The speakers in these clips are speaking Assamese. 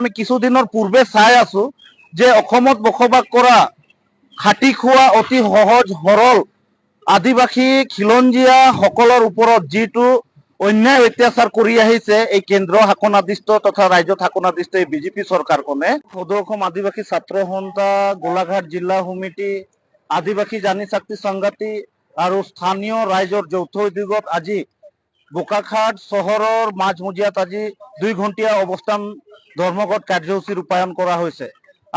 আমি কিছুদিনৰ পূৰ্বে চাই আছো যে অসমত বসবাস কৰা খাটি খোৱা অতি সহজ সৰল আদিবাসী খিলঞ্জীয়া সকলৰ ওপৰত যিটো অন্যায় অত্যাচাৰ কৰি আহিছে এই কেন্দ্ৰ শাসনাধিষ্ঠ তথা ৰাজ্য শাসনাধিষ্ঠ এই বিজেপি চৰকাৰখনে সদৌ অসম আদিবাসী ছাত্ৰ সন্থা গোলাঘাট জিলা সমিতি আদিবাসী জাতিশক্তি সংঘাতি আৰু স্থানীয় ৰাইজৰ যৌথ উদ্যোগত আজি বোকাখাট চহৰৰ মাজমজিয়াত আজি 2 ঘণ্টীয়া অৱস্থান ধৰ্মঘট কাৰ্যসূচী ৰূপায়ণ কৰা হৈছে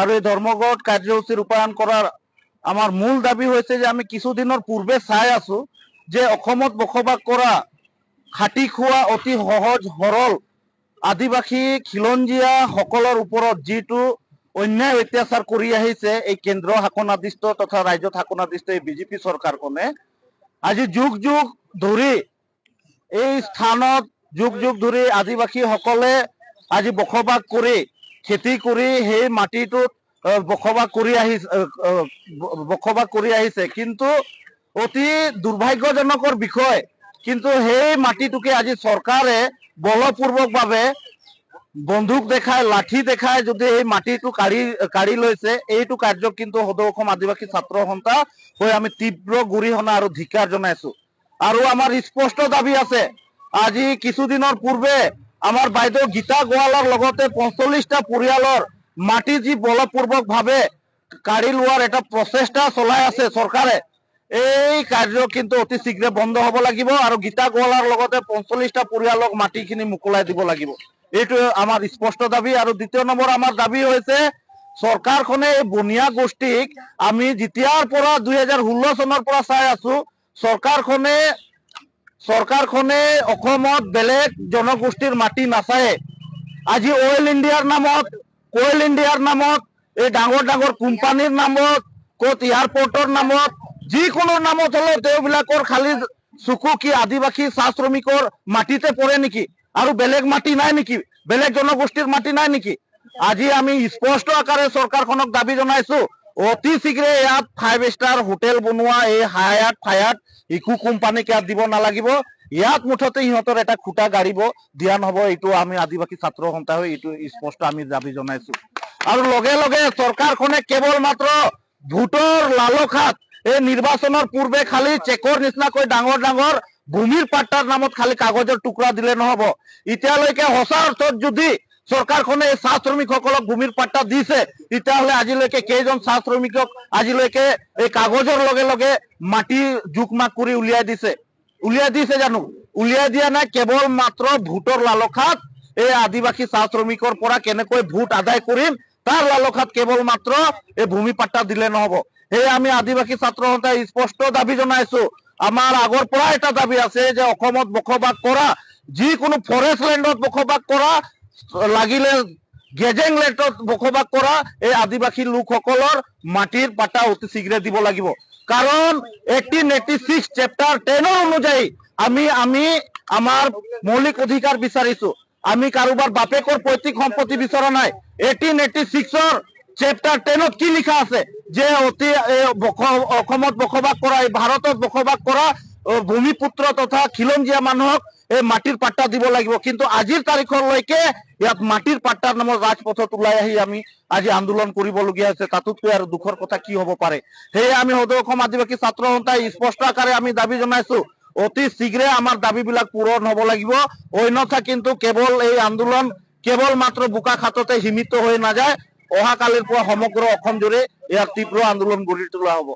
আৰু এই ধৰ্মঘট কাৰ্যসূচী ৰূপায়ণ কৰাৰ আমাৰ মূল দাবী হৈছে যে আমি কিছুদিনৰ পূৰ্বে চাই আছো যে অসমত বসবাস কৰা খাটি খোৱা অতি সহজ সৰল আদিবাসী খিলঞ্জীয়া সকলৰ ওপৰত যিটো অন্যায় অত্যাচাৰ কৰি আহিছে এই কেন্দ্ৰ শাসনাধিষ্ঠ তথা ৰাজ্য শাসনাধিষ্ঠ এই বিজেপি চৰকাৰখনে আজি যুগ যুগ ধৰি এই স্থানত যুগ যুগ ধৰি আদিবাসীসকলে আজি বসবাস কৰি খেতি কৰি সেই মাটিটোত বসবাস কৰি আহিছে কিন্তু অতি দুৰ্ভাগ্যজনকৰ বিষয় কিন্তু সেই মাটিটোকে আজি চৰকাৰে বলপূৰ্বকভাৱে বন্দুক দেখায় লাঠি দেখায় যদি এই মাটিটো কাঢ়ি লৈছে এইটো কাৰ্য কিন্তু সদৌ অসম আদিবাসী ছাত্ৰ সন্থা হৈ আমি তীব্ৰ গৰিহণা আৰু ধিক্কাৰ জনাইছো আৰু আমাৰ স্পষ্ট দাবী আছে আজি কিছুদিনৰ পূৰ্বে আমাৰ বাইদেউ গীতা গোৱালৰ লগতে 45টা পৰিয়ালৰ মাটি যি বলপূৰ্বকভাৱে কাঢ়ি লোৱাৰ এটা প্ৰচেষ্টা চলাই আছে চৰকাৰে এই কাৰ্য কিন্তু অতি শীঘ্ৰে বন্ধ হ'ব লাগিব আৰু গীতা গোৱালৰ লগতে 45টা পৰিয়ালক মাটিখিনি মুকলাই দিব লাগিব এইটো আমাৰ স্পষ্ট দাবী আৰু দ্বিতীয় নম্বৰ আমাৰ দাবী হৈছে চৰকাৰখনে এই বনিয়া গোষ্ঠীক আমি যেতিয়াৰ পৰা 2016 চনৰ পৰা চাই আছো চৰকাৰখনে অসমত বেলেগ জনগোষ্ঠীৰ মাটি নাচায় আজি অইল ইণ্ডিয়াৰ নামত এই ডাঙৰ ডাঙৰ কোম্পানীৰ নামত ক'ত এয়াৰপৰ্টৰ নামত যিকোনো নামত হলে তেওঁবিলাকৰ খালি চকু কি আদিবাসী চাহ শ্ৰমিকৰ মাটিতে পৰে নেকি আৰু বেলেগ মাটি নাই নেকি বেলেগ জনগোষ্ঠীৰ মাটি নাই নেকি আজি আমি স্পষ্ট আকাৰে চৰকাৰখনক দাবী জনাইছো অতি শীঘ্ৰে ইয়াত 5 ষ্টাৰ হোটেল বনোৱা এই হায়াত ইকো কোম্পানীক ইয়াত দিব নালাগিব ইয়াত মুঠতে ইহঁতৰ এটা খুঁটা গাড়িব দিয়া নহব এইটো আমি আদিবাসী ছাত্ৰ সন্থা হৈ এইটো স্পষ্ট আমি দাবী জনাইছো আৰু লগে লগে চৰকাৰখনে কেৱল মাত্ৰ ভোটৰ লালসাত এই নিৰ্বাচনৰ পূৰ্বে খালি চেকৰ নিচিনাকৈ ডাঙৰ ডাঙৰ ভূমিৰ পাট্টাৰ নামত খালি কাগজৰ টুকুৰা দিলে নহব এতিয়ালৈকে সঁচা অৰ্থত যদি চৰকাৰখনে এই চাহ শ্ৰমিকসকলক ভূমিৰ পাট্টা দিছে তেতিয়াহ'লে আজিলৈকে কেইজন চাহ শ্ৰমিকক আজিলৈকে এই কাগজৰ লগে লগে মাটি জোকমাক কৰি উলিয়াই দিছে জানো উলিয়াই দিয়া নাই কেৱল মাত্ৰ ভোটৰ লালসাত এই আদিবাসী চাহ শ্ৰমিকৰ পৰা কেনেকৈ ভোট আদায় কৰিম তাৰ লালসাত কেৱল মাত্ৰ এই ভূমি পাট্টা দিলে নহব সেই আমি আদিবাসী ছাত্ৰ সন্থাই স্পষ্ট দাবী জনাইছো আমাৰ আগৰ পৰা এটা দাবী আছে যে অসমত বসবাস কৰা যিকোনো ফৰেষ্ট লেণ্ডত বসবাস কৰা লাগিলে গেজেং লেণ্ডত বসবাস কৰা এই আদিবাসী লোকসকলৰ মাটিৰ পাট্টা অতি শীঘ্ৰে দিব লাগিব কাৰণ 1886 চেপ্টাৰ 10 অনুযায়ী আমি আমাৰ মৌলিক অধিকাৰ বিচাৰিছো আমি কাৰোবাৰ বাপেকৰ পৈতৃক সম্পত্তি বিচৰা নাই 1886 চেপ্টাৰ 10 কি লিখা আছে যে অতি অসমত বসবাস কৰা এই ভাৰতত বসবাস কৰা ভূমিপুত্ৰ তথা খিলঞ্জীয়া মানুহক এই মাটিৰ পাট্টা দিব লাগিব কিন্তু আজিৰ তাৰিখলৈকে ইয়াত মাটিৰ পাট্টাৰ নামত ৰাজপথত ওলাই আহি আমি আজি আন্দোলন কৰিবলগীয়া হৈছে তাতোতকৈ আৰু দুখৰ কথা কি হ'ব পাৰে সেয়ে আমি সদৌ অসম আদিবাসী ছাত্ৰ সন্থাই স্পষ্ট আকাৰে আমি দাবী জনাইছো অতি শীঘ্ৰে আমাৰ দাবীবিলাক পূৰণ হ'ব লাগিব অন্যথা কিন্তু কেৱল এই আন্দোলন কেৱল মাত্ৰ বোকাখাটতে সীমিত হৈ নাযায় অহাকালিৰ পৰা সমগ্ৰ অসম জুৰি ইয়াক তীব্ৰ আন্দোলন গঢ়ি তোলা হ'ব